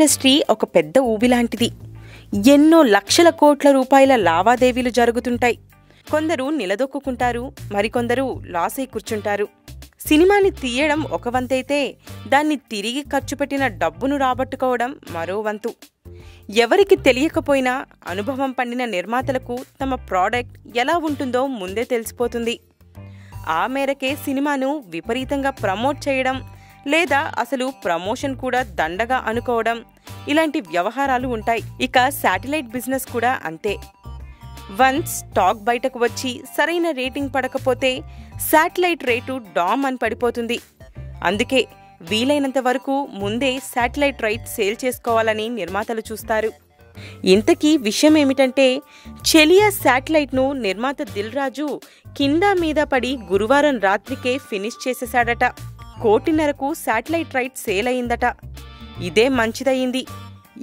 Industry ఒక పెద్ద ఊబిలాంటిది. ఎన్నో లక్షల కోట్ల రూపాయల లావాదేవీలు జరుగుతుంటాయి. కొందరు నిలదొక్కుంటారు, మరికొందరు లాస్ అయి కూర్చుంటారు. సినిమాని తీయడం ఒక వంతైతే దాన్ని తిరిగి ఖర్చు పెట్టిన డబ్బును రాబట్టుకోవడం మరో వంతు. ఎవరికి తెలియకపోయినా అనుభవం పండిన నిర్మాతలకు తమ ప్రోడక్ట్ ఎలా ఉంటుందో ముందే తెలిసిపోతుంది. ఆ మేరకే సినిమాను విపరీతంగా ప్రమోట్ చేయడం, లేదా అసలు ప్రమోషన్ కూడా దండగా అనుకోవడం, ఇలాంటి వ్యవహారాలు ఉంటాయి. ఇక శాటిలైట్ బిజినెస్ కూడా అంతే. వన్స్ స్టాక్ బయటకు వచ్చి సరైన రేటింగ్ పడకపోతే శాటిలైట్ రేటు డామ్ అని పడిపోతుంది. అందుకే వీలైనంత వరకు ముందే శాటిలైట్ రైట్ సేల్ చేసుకోవాలని నిర్మాతలు చూస్తారు. ఇంతకీ విషయం ఏమిటంటే, చెలియా శాటిలైట్ను నిర్మాత దిల్ రాజు కింద మీద పడి గురువారం రాత్రికే ఫినిష్ చేసేశాడట. 1.5 కోటికి శాటిలైట్ రైట్ సేల్ అయిందట. ఇదే మంచిదయ్యింది.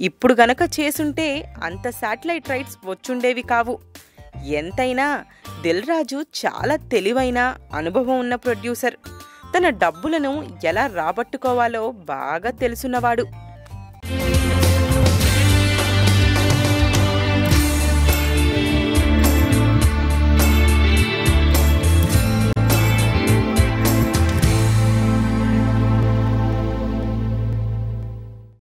ఇప్పుడు గనక చేసుంటే అంత శాటిలైట్ రైట్స్ వచ్చుండేవి కావు. ఎంతైనా దిల్ రాజు చాలా తెలివైన, అనుభవం ఉన్న ప్రొడ్యూసర్. తన డబ్బులను ఎలా రాబట్టుకోవాలో బాగా తెలుసున్నవాడు.